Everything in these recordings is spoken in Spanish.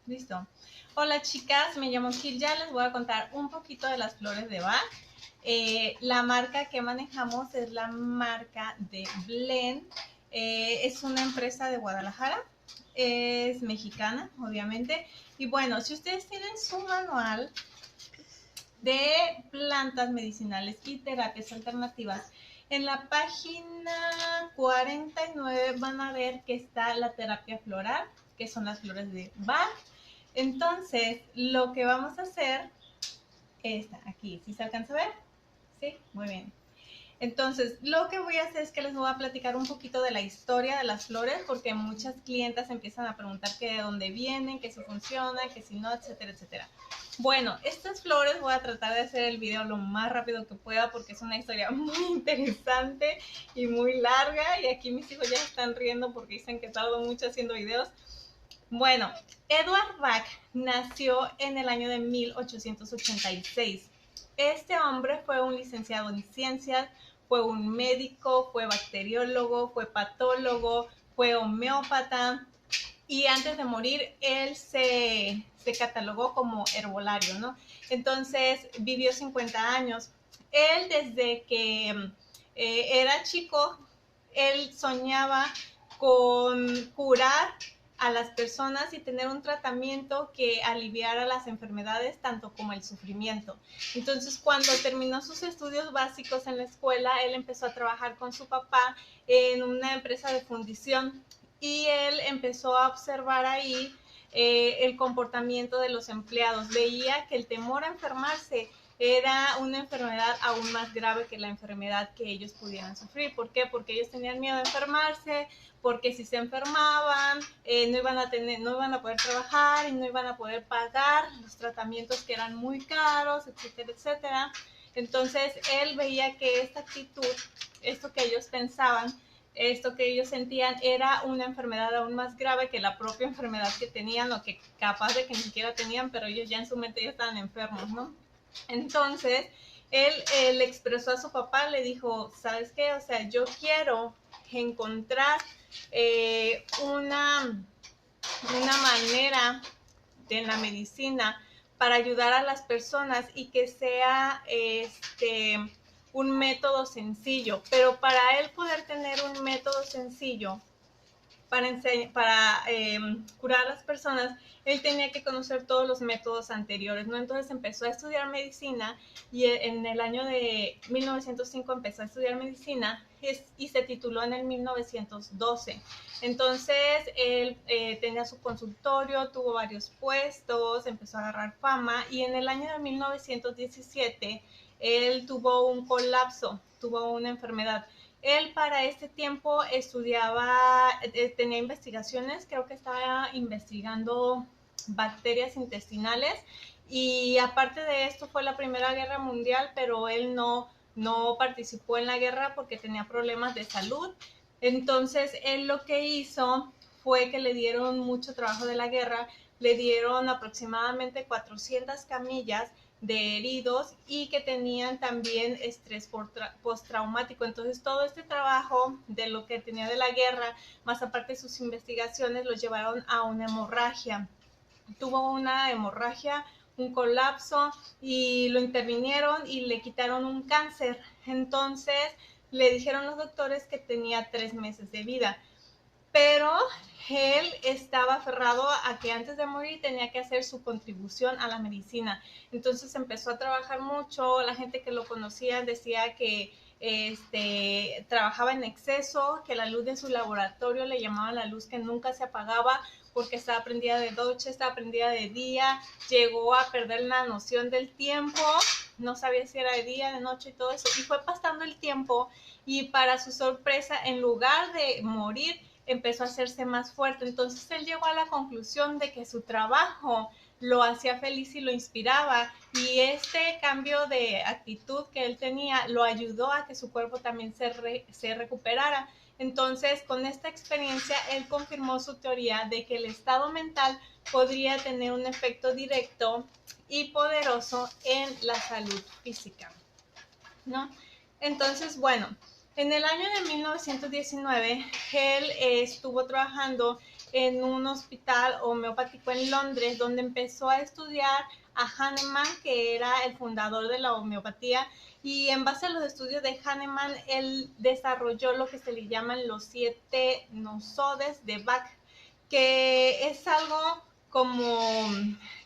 Listo. Hola chicas, me llamo Kilja, les voy a contar un poquito de las flores de Bach. La marca que manejamos es la marca de Blend. Es una empresa de Guadalajara, es mexicana, obviamente. Y bueno, si ustedes tienen su manual de plantas medicinales y terapias alternativas, en la página 49 van a ver que está la terapia floral, que son las flores de Bach. Entonces, lo que vamos a hacer es aquí, ¿sí se alcanza a ver? Sí, muy bien. Entonces, lo que voy a hacer es que les voy a platicar un poquito de la historia de las flores, porque muchas clientas empiezan a preguntar que de dónde vienen, que si funcionan, que si no, etcétera, etcétera. Bueno, estas flores voy a tratar de hacer el video lo más rápido que pueda porque es una historia muy interesante y muy larga, y aquí mis hijos ya están riendo porque dicen que tardo mucho haciendo videos. Bueno, Edward Bach nació en el año de 1886. Este hombre fue un licenciado en ciencias, fue un médico, fue bacteriólogo, fue patólogo, fue homeópata, y antes de morir él se catalogó como herbolario, ¿no? Entonces vivió 50 años. Él desde que era chico, él soñaba con curar a las personas y tener un tratamiento que aliviara las enfermedades tanto como el sufrimiento. Entonces, cuando terminó sus estudios básicos en la escuela, él empezó a trabajar con su papá en una empresa de fundición, y él empezó a observar ahí el comportamiento de los empleados. Veía que el temor a enfermarse era una enfermedad aún más grave que la enfermedad que ellos pudieran sufrir. ¿Por qué? Porque ellos tenían miedo a enfermarse, porque si se enfermaban no iban a poder trabajar y no iban a poder pagar los tratamientos que eran muy caros, etcétera, etcétera. Entonces él veía que esta actitud, esto que ellos pensaban, esto que ellos sentían era una enfermedad aún más grave que la propia enfermedad que tenían, o que capaz de que ni siquiera tenían, pero ellos ya en su mente ya estaban enfermos, ¿no? Entonces, él le expresó a su papá, le dijo, ¿sabes qué? O sea, yo quiero encontrar una manera de la medicina para ayudar a las personas y que sea un método sencillo. Pero para él poder tener un método sencillo para curar a las personas, él tenía que conocer todos los métodos anteriores, ¿no? Entonces empezó a estudiar medicina, y en el año de 1905 empezó a estudiar medicina y se tituló en el 1912. Entonces él tenía su consultorio, tuvo varios puestos, empezó a agarrar fama, y en el año de 1917 él tuvo un colapso, tuvo una enfermedad. Él para este tiempo estudiaba, tenía investigaciones, creo que estaba investigando bacterias intestinales, y aparte de esto fue la Primera Guerra Mundial, pero él no participó en la guerra porque tenía problemas de salud. Entonces él lo que hizo fue que le dieron mucho trabajo de la guerra, le dieron aproximadamente 400 camillas de heridos y que tenían también estrés postraumático. Entonces todo este trabajo de lo que tenía de la guerra, más aparte de sus investigaciones, los llevaron a una hemorragia. Tuvo una hemorragia, un colapso, y lo intervinieron y le quitaron un cáncer. Entonces le dijeron los doctores que tenía 3 meses de vida, pero él estaba aferrado a que antes de morir tenía que hacer su contribución a la medicina. Entonces empezó a trabajar mucho, la gente que lo conocía decía que trabajaba en exceso, que la luz de su laboratorio le llamaban la luz que nunca se apagaba porque estaba prendida de noche, estaba prendida de día, llegó a perder la noción del tiempo, no sabía si era de día, de noche y todo eso, y fue pasando el tiempo, y para su sorpresa, en lugar de morir, empezó a hacerse más fuerte. Entonces él llegó a la conclusión de que su trabajo lo hacía feliz y lo inspiraba, y este cambio de actitud que él tenía lo ayudó a que su cuerpo también se recuperara. Entonces, con esta experiencia, él confirmó su teoría de que el estado mental podría tener un efecto directo y poderoso en la salud física, ¿no? Entonces, bueno, en el año de 1919, él estuvo trabajando en un hospital homeopático en Londres, donde empezó a estudiar a Hahnemann, que era el fundador de la homeopatía, y en base a los estudios de Hahnemann, él desarrolló lo que se le llaman los 7 nosodes de Bach, que es algo como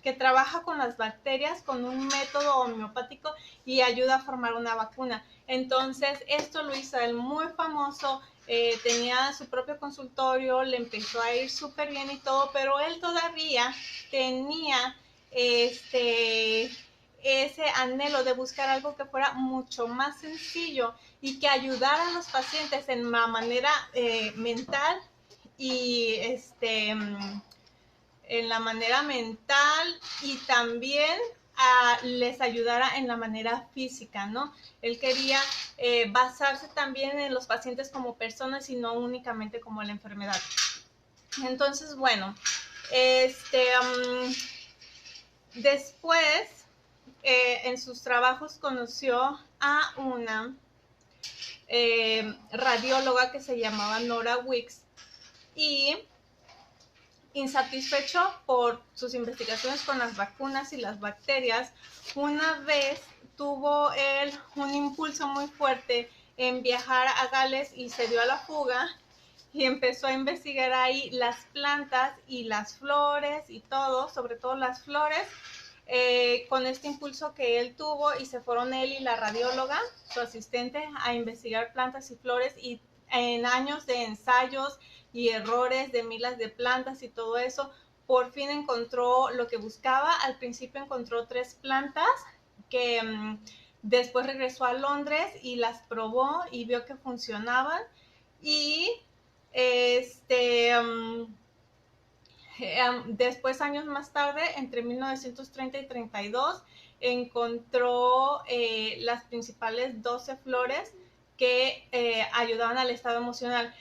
que trabaja con las bacterias con un método homeopático y ayuda a formar una vacuna. Entonces, esto lo hizo él muy famoso, tenía su propio consultorio, le empezó a ir súper bien y todo, pero él todavía tenía ese anhelo de buscar algo que fuera mucho más sencillo y que ayudara a los pacientes en la manera mental y en la manera mental y también les ayudara en la manera física, ¿no? Él quería basarse también en los pacientes como personas y no únicamente como la enfermedad. Entonces, bueno, después en sus trabajos conoció a una radióloga que se llamaba Nora Wicks y insatisfecho por sus investigaciones con las vacunas y las bacterias, una vez tuvo él un impulso muy fuerte en viajar a Gales y se dio a la fuga y empezó a investigar ahí las plantas y las flores y todo, sobre todo las flores, con este impulso que él tuvo y se fueron él y la radióloga, su asistente, a investigar plantas y flores y en años de ensayos y errores de miles de plantas y todo eso, por fin encontró lo que buscaba. Al principio encontró 3 plantas que después regresó a Londres y las probó y vio que funcionaban y después, años más tarde, entre 1930 y 32, encontró las principales 12 flores que ayudaban al estado emocional.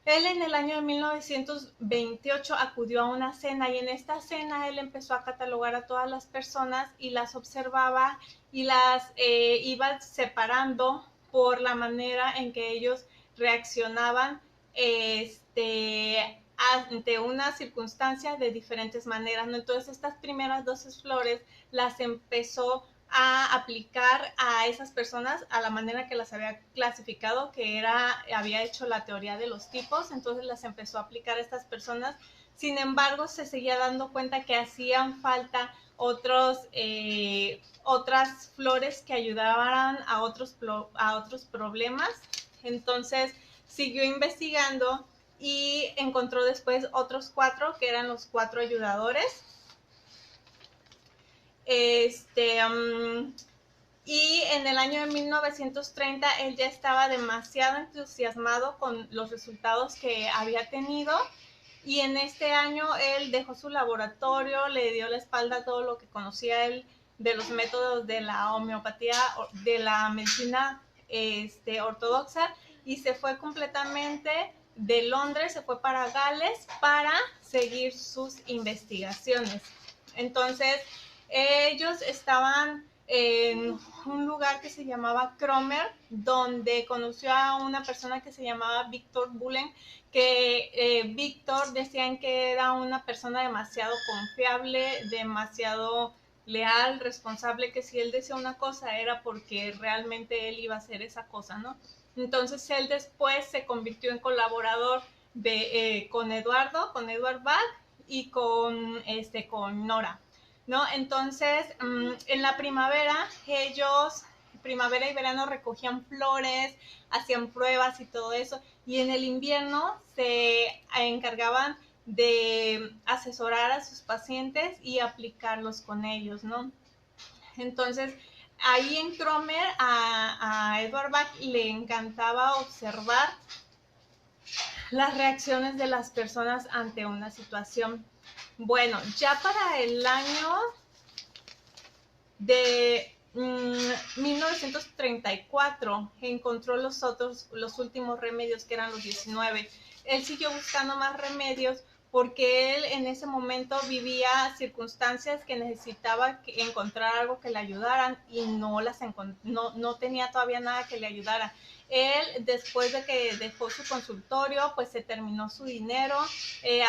Él en el año de 1928 acudió a una cena y en esta cena él empezó a catalogar a todas las personas y las observaba y las iba separando por la manera en que ellos reaccionaban ante una circunstancia de diferentes maneras, ¿no? Entonces estas primeras 12 flores las empezó a aplicar a esas personas a la manera que las había clasificado, que había hecho la teoría de los tipos, entonces las empezó a aplicar a estas personas. Sin embargo, se seguía dando cuenta que hacían falta otras flores que ayudaran a otros problemas. Entonces siguió investigando y encontró después otros 4 que eran los 4 ayudadores. Y en el año de 1930 él ya estaba demasiado entusiasmado con los resultados que había tenido y en este año él dejó su laboratorio, le dio la espalda a todo lo que conocía él de los métodos de la homeopatía, de la medicina ortodoxa y se fue completamente de Londres, se fue para Gales para seguir sus investigaciones. Entonces, ellos estaban en un lugar que se llamaba Cromer, donde conoció a una persona que se llamaba Victor Bullen, que Victor decían que era una persona demasiado confiable, demasiado leal, responsable, que si él decía una cosa era porque realmente él iba a hacer esa cosa, ¿no? Entonces él después se convirtió en colaborador con Edward Bach y con Nora, ¿no? Entonces, en la primavera, primavera y verano recogían flores, hacían pruebas y todo eso, y en el invierno se encargaban de asesorar a sus pacientes y aplicarlos con ellos, ¿no? Entonces, ahí en Cromer a Edward Bach le encantaba observar las reacciones de las personas ante una situación. Bueno, ya para el año de 1934 encontró los últimos remedios, que eran los 19. Él siguió buscando más remedios porque él en ese momento vivía circunstancias que necesitaba encontrar algo que le ayudaran y no tenía todavía nada que le ayudara. Él, después de que dejó su consultorio, pues se terminó su dinero.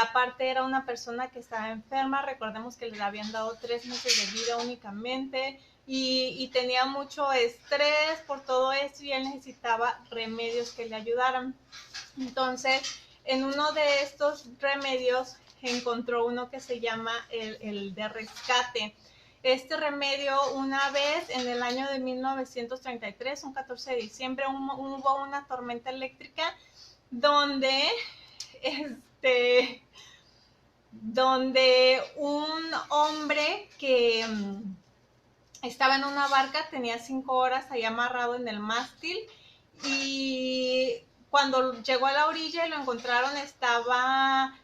Aparte era una persona que estaba enferma, recordemos que le habían dado 3 meses de vida únicamente y tenía mucho estrés por todo esto y él necesitaba remedios que le ayudaran. Entonces, en uno de estos remedios encontró uno que se llama el de rescate. Este remedio, una vez en el año de 1933, un 14 de diciembre, hubo una tormenta eléctrica donde, donde un hombre que estaba en una barca, tenía 5 horas ahí amarrado en el mástil y cuando llegó a la orilla y lo encontraron estaba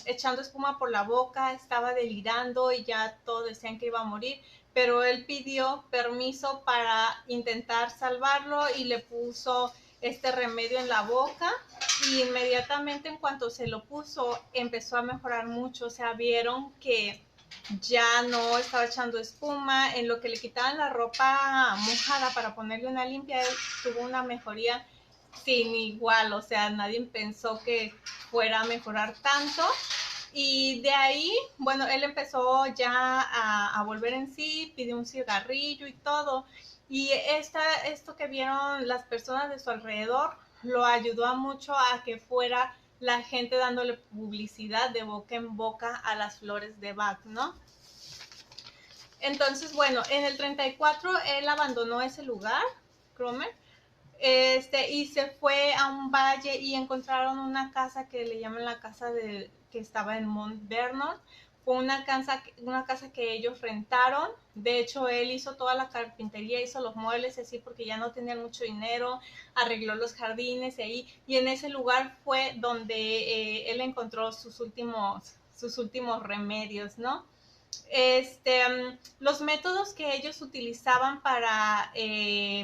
echando espuma por la boca, estaba delirando y ya todos decían que iba a morir, pero él pidió permiso para intentar salvarlo y le puso este remedio en la boca y inmediatamente en cuanto se lo puso empezó a mejorar mucho, o sea, vieron que ya no estaba echando espuma, en lo que le quitaban la ropa mojada para ponerle una limpia, él tuvo una mejoría sin igual, o sea, nadie pensó que fuera a mejorar tanto. Y de ahí, bueno, él empezó ya a volver en sí, pidió un cigarrillo y todo. Y esto que vieron las personas de su alrededor lo ayudó mucho a que fuera la gente dándole publicidad de boca en boca a las flores de Bach, ¿no? Entonces, bueno, en el 34 él abandonó ese lugar, Cromer, y se fue a un valle y encontraron una casa que le llaman la casa que estaba en Mount Vernon. Fue una casa que ellos rentaron. De hecho, él hizo toda la carpintería, hizo los muebles así porque ya no tenían mucho dinero, arregló los jardines y en ese lugar fue donde él encontró sus últimos remedios, ¿no? Los métodos que ellos utilizaban para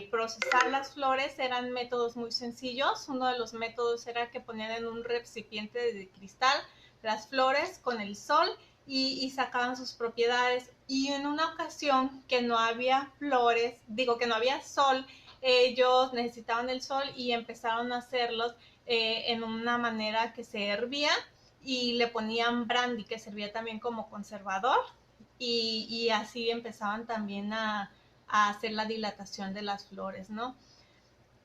procesar las flores eran métodos muy sencillos. Uno de los métodos era que ponían en un recipiente de cristal las flores con el sol y sacaban sus propiedades. Y en una ocasión que no había flores, digo que no había sol, ellos necesitaban el sol y empezaron a hacerlos en una manera que se hervía y le ponían brandy, que servía también como conservador. Y así empezaban también a hacer la dilatación de las flores, ¿no?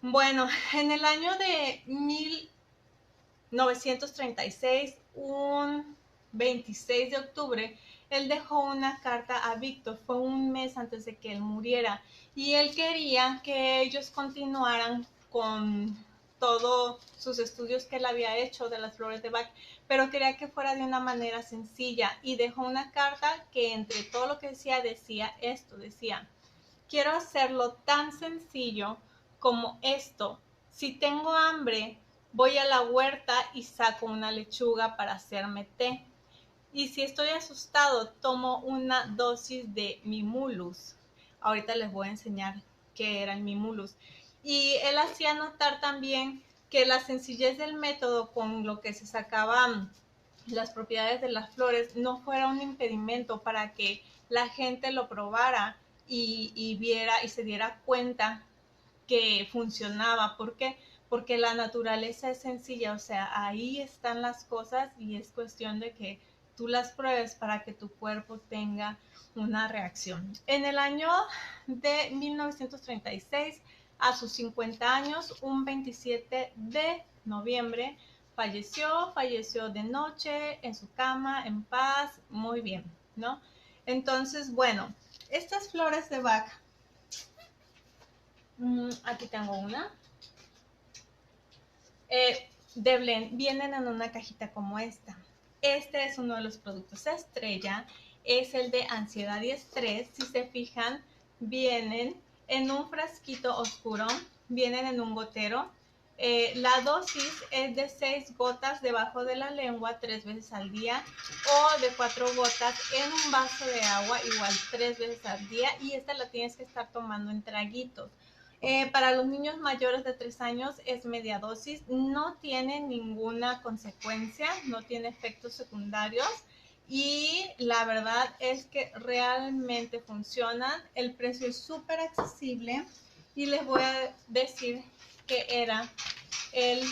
Bueno, en el año de 1936, un 26 de octubre, él dejó una carta a Víctor, fue un mes antes de que él muriera, y él quería que ellos continuaran con todos sus estudios que él había hecho de las flores de Bach, pero quería que fuera de una manera sencilla y dejó una carta que entre todo lo que decía esto, decía: quiero hacerlo tan sencillo como esto. Si tengo hambre, voy a la huerta y saco una lechuga para hacerme té. Y si estoy asustado, tomo una dosis de Mimulus. Ahorita les voy a enseñar qué era el Mimulus. Y él hacía notar también que la sencillez del método con lo que se sacaban las propiedades de las flores no fuera un impedimento para que la gente lo probara y viera y se diera cuenta que funcionaba. ¿Por qué? Porque la naturaleza es sencilla, o sea, ahí están las cosas y es cuestión de que tú las pruebes para que tu cuerpo tenga una reacción. En el año de 1936, a sus 50 años, un 27 de noviembre, falleció de noche, en su cama, en paz, muy bien, ¿no? Entonces, bueno, estas flores de Bach, aquí tengo una, de blend, vienen en una cajita como esta. Este es uno de los productos estrella, es el de ansiedad y estrés. Si se fijan, vienen en un frasquito oscuro, vienen en un gotero. La dosis es de 6 gotas debajo de la lengua 3 veces al día o de 4 gotas en un vaso de agua igual 3 veces al día, y esta la tienes que estar tomando en traguitos. Para los niños mayores de 3 años es media dosis, no tiene ninguna consecuencia, no tiene efectos secundarios y la verdad es que realmente funcionan. El precio es súper accesible y les voy a decir que era el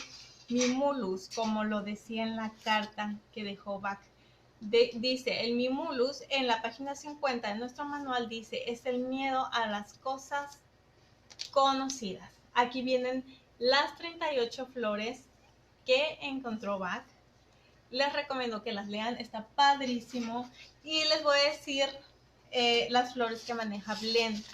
Mimulus, como lo decía en la carta que dejó Bach. Dice, el Mimulus en la página 50 de nuestro manual dice, es el miedo a las cosas conocidas. Aquí vienen las 38 flores que encontró Bach. Les recomiendo que las lean, está padrísimo. Y les voy a decir las flores que maneja Blend.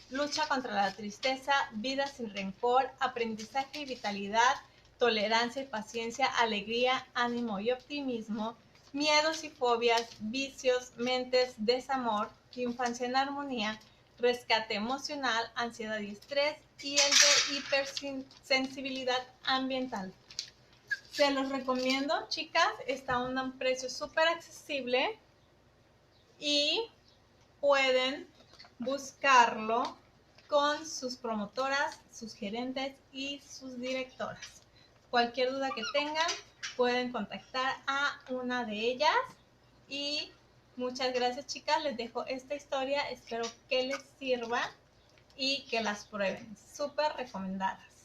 Lucha contra la tristeza, vida sin rencor, aprendizaje y vitalidad, tolerancia y paciencia, alegría, ánimo y optimismo, miedos y fobias, vicios, mentes, desamor, infancia en armonía, rescate emocional, ansiedad y estrés y el de hipersensibilidad ambiental. Se los recomiendo, chicas, está a un precio súper accesible y pueden buscarlo con sus promotoras, sus gerentes y sus directoras. Cualquier duda que tengan, pueden contactar a una de ellas. Y muchas gracias, chicas. Les dejo esta historia. Espero que les sirva y que las prueben. Súper recomendadas.